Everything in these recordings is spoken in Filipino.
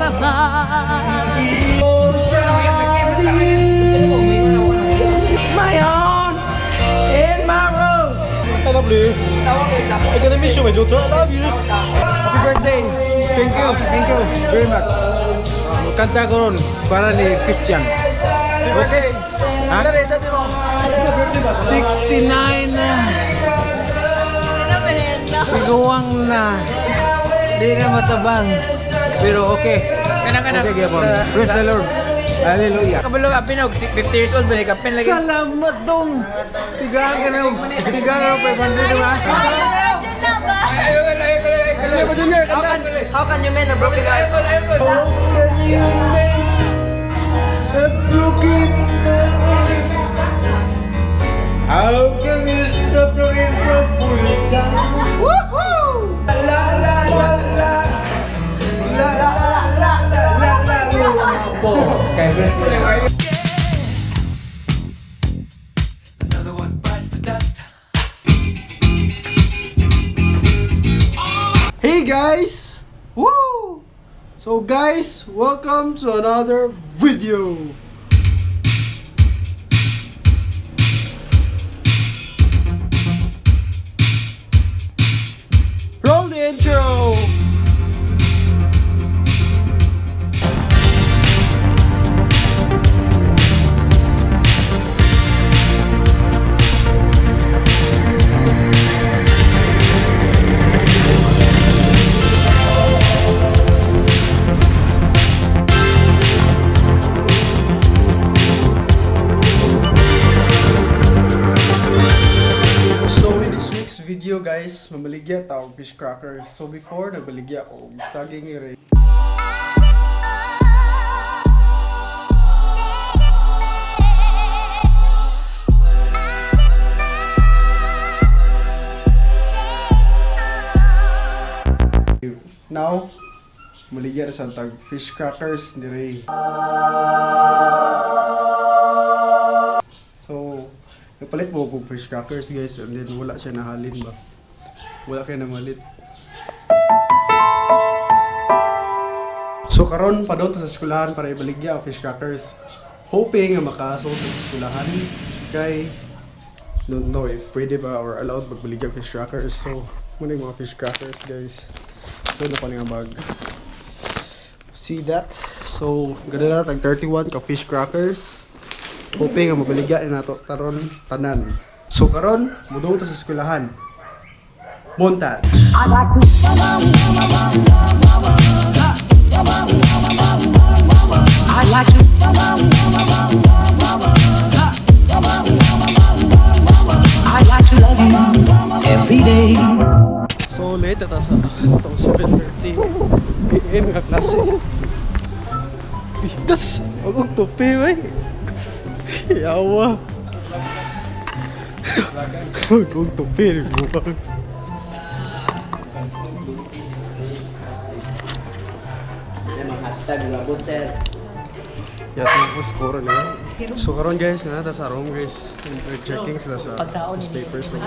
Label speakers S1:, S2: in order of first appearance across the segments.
S1: My own in my room. I love you. I'm gonna miss you, my daughter. I love you. Happy birthday. Thank you very much. Kanta ko ron para ni Christian. Okay. Ha? 69 na. Piguwang na. Di na matabang. Pero okay.
S2: Kana-kana.
S1: Okay, Gabon. Praise the Lord. Hallelujah.
S2: Kabalo ka pinog 50 years old ba ni kapin lagi.
S1: Salamat dong. Tigaan ka na 500 ba? Ayo pa Junior, kanta.
S2: How can you mend a broken heart?
S1: How can you make a broken heart? How can you stop looking from pulling down? Woohoo! La la la la la la la la la la. Okay.
S2: Another one bites the dust.
S1: Hey guys! Woo! So guys, welcome to another video. Roll the intro! Video guys, mamaligya tao fish crackers. So before nagbaligya ako saging ni Rei. Now, maligya na sa tag fish crackers ni Rei. So napalit mo kong fish crackers guys, and then wala siya nahalin ba? Wala kayo namalit. So karon pa doon sa eskwelahan para ibaligya ang fish crackers. Hoping nga makasot sa eskwelahan. Kay don't know if pwede ba or allowed magbaligya ang fish crackers. So muna yung mga fish crackers guys. So ano pa nga bag. See that? So ganda na tag 31 ka fish crackers. Hoping nga mabaligya na nato taron tanan. So karon mudong ta sa eskwelahan. Montage. I like to love you every day. So late ta sa 7:30 AM ka klase. Das og topi wey. Yawa. Huwag tupir mo ba?
S2: Hashtag labot sir.
S1: Yato ko score na. So karon guys, nata sa room guys. We're checking sila sa papers. So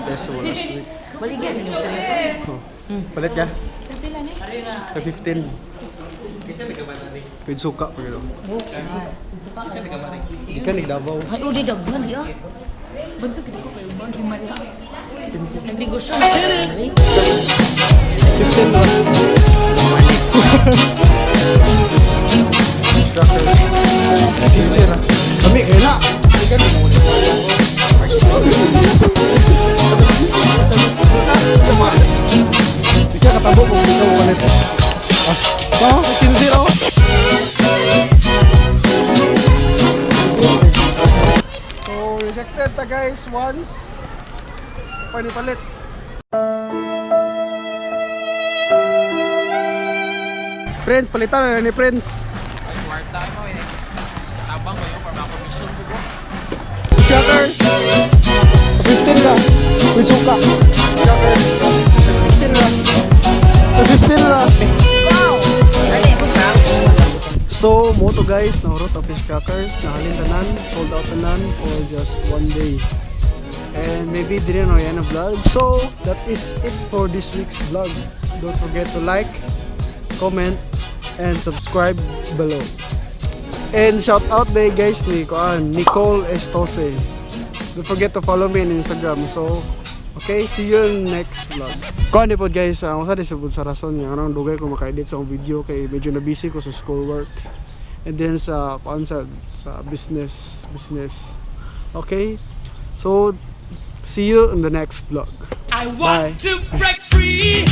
S1: test mo last week.
S2: Baligyan niyo sir.
S1: Palit ka? 15. Pwede suka pa gano'n. Di ka nagdabaw.
S3: Ay, uli daghan di ah. Banto kita ko kayo bang himala. Nagnegosyo na kayo.
S1: 15 ba? Sincere. Kami kayo na. Hindi ka nagdabaw. Hindi ka katabo kung hindi ka umalit. Oh, 15-0. So, rejected ta guys once. Pwede palit. Friends, palitan na ni Friends.
S2: Ay, warta mo eh. Tabang kayo para makakomisyon ko po.
S1: Crackers. 15 na. With suka. Crackers. 15 na. 15 na. So, moto guys, nahurot ang fish crackers, nahalin tanan, sold out tanan for just one day. And maybe didn't know yan a vlog. So, that is it for this week's vlog. Don't forget to like, comment, and subscribe below. And shout out day guys ni Nicole Estose. Don't forget to follow me on Instagram. So, okay, see you in next vlog. Kuan po guys, ako sa disabot sa rason nga anong dugay ko maka-edit sa video kay medyo na busy ko sa school works. And then sa business. Okay? So, see you in the next vlog.
S4: I want to break free.